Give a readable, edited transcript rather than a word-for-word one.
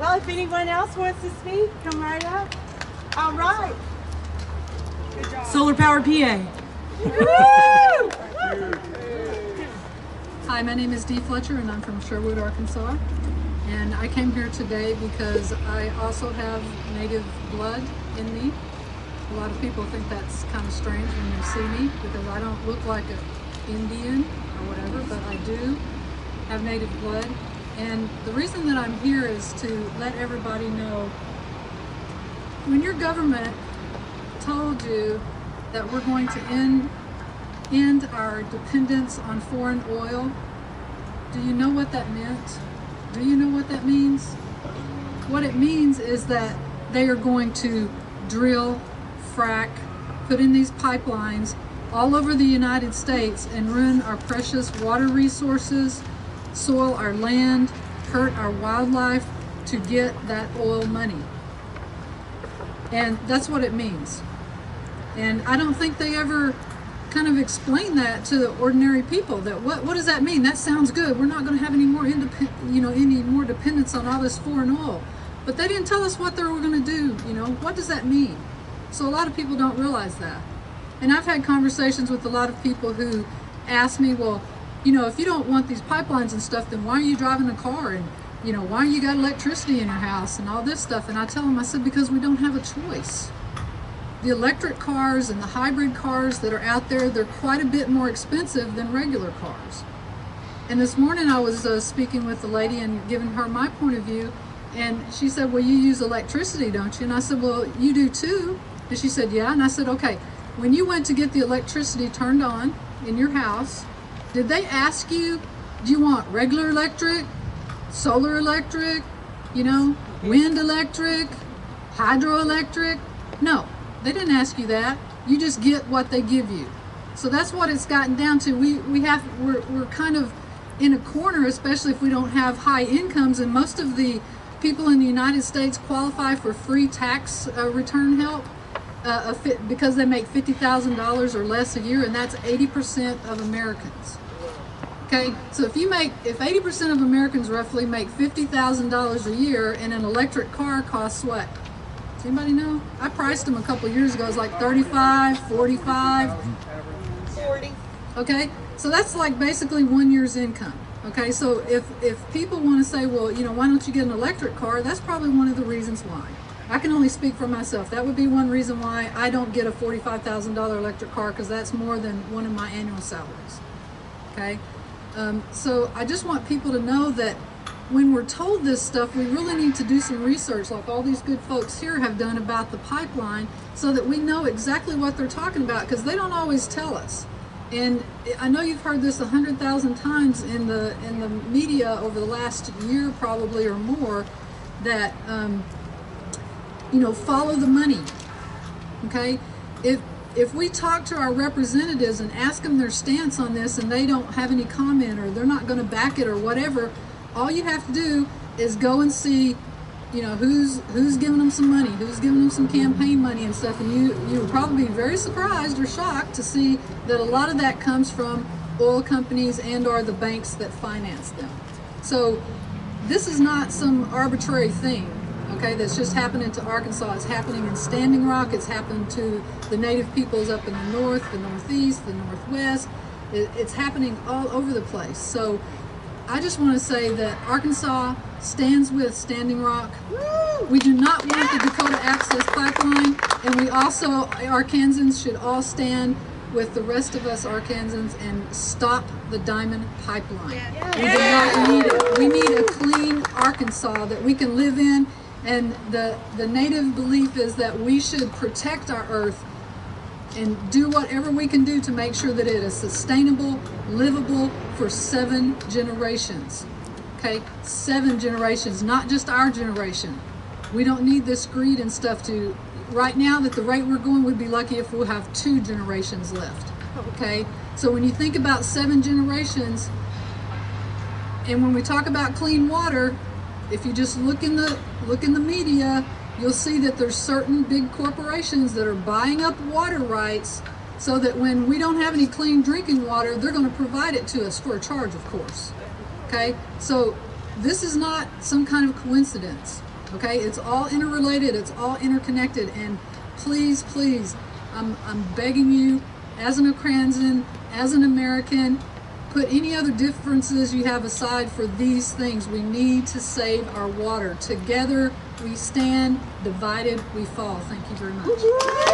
Well, if anyone else wants to speak, come right up. All right. Good job. Solar Power PA. Hi, my name is Dee Fletcher and I'm from Sherwood, Arkansas. And I came here today because I also have native blood in me. A lot of people think that's kind of strange when they see me because I don't look like an Indian or whatever, but I do have native blood. And the reason that I'm here is to let everybody know, when your government told you that we're going to end our dependence on foreign oil, do you know what that meant? Do you know what that means? What it means is that they are going to drill, frack, put in these pipelines all over the United States and ruin our precious water resources, soil our land, hurt our wildlife to get that oil money. And that's what it means. And I don't think they ever kind of explain that to the ordinary people, that what does that mean? That sounds good. We're not going to have any more any more dependence on all this foreign oil. But they didn't tell us what they were going to do. What does that mean? So a lot of people don't realize that. And I've had conversations with a lot of people who ask me, well, if you don't want these pipelines and stuff, then why are you driving a car? And why you got electricity in your house and all this stuff? And I tell them, I said, because we don't have a choice. The electric cars and the hybrid cars that are out there, they're quite a bit more expensive than regular cars. And this morning I was speaking with a lady and giving her my point of view, and she said, well, you use electricity, don't you? And I said, well, you do too. And she said, yeah. And I said, okay, when you went to get the electricity turned on in your house, did they ask you, do you want regular electric, solar electric, wind electric, hydroelectric? No. They didn't ask you that. You just get what they give you. So that's what it's gotten down to. We're kind of in a corner, especially if we don't have high incomes, and most of the people in the United States qualify for free tax return help because they make $50,000 or less a year, and that's 80% of Americans. Okay, so if 80% of Americans roughly make $50,000 a year, and an electric car costs what? Does anybody know? I priced them a couple years ago. It was like 35, 45. 40. Okay, so that's like basically 1 year's income. Okay, so if people want to say, well, why don't you get an electric car? That's probably one of the reasons why. I can only speak for myself. That would be one reason why I don't get a $45,000 electric car, because that's more than one of my annual salaries. Okay, so I just want people to know that when we're told this stuff, we really need to do some research, like all these good folks here have done about the pipeline, so that we know exactly what they're talking about, because they don't always tell us. And I know you've heard this 100,000 times in the media over the last year, probably, or more, that follow the money. Okay, if we talk to our representatives and ask them their stance on this, and they don't have any comment, or they're not going to back it, or whatever, all you have to do is go and see, who's giving them some money, who's giving them some campaign money and stuff, and you would probably be very surprised or shocked to see that a lot of that comes from oil companies and or the banks that finance them. So this is not some arbitrary thing, okay, that's just happening to Arkansas. It's happening in Standing Rock. It's happened to the native peoples up in the north, the northeast, the northwest. It's happening all over the place. So I just want to say that Arkansas stands with Standing Rock. We do not want the Dakota Access Pipeline, and we also, Arkansans, should all stand with the rest of us Arkansans and stop the Diamond Pipeline. We do not need it. We need a clean Arkansas that we can live in, and the native belief is that we should protect our earth and do whatever we can do to make sure that it is sustainable, livable for 7 generations. Okay, 7 generations, not just our generation. We don't need this greed and stuff to, right now, at the rate we're going, we'd be lucky if we'll have 2 generations left. Okay, so when you think about 7 generations, and when we talk about clean water, if you just look in the media, you'll see that there's certain big corporations that are buying up water rights so that when we don't have any clean drinking water, they're going to provide it to us for a charge, of course. Okay, so this is not some kind of coincidence. Okay, it's all interrelated, it's all interconnected, and please, please, I'm begging you, as an Okranzan, as an American, put any other differences you have aside for these things. We need to save our water. Together we stand, divided we fall. Thank you very much.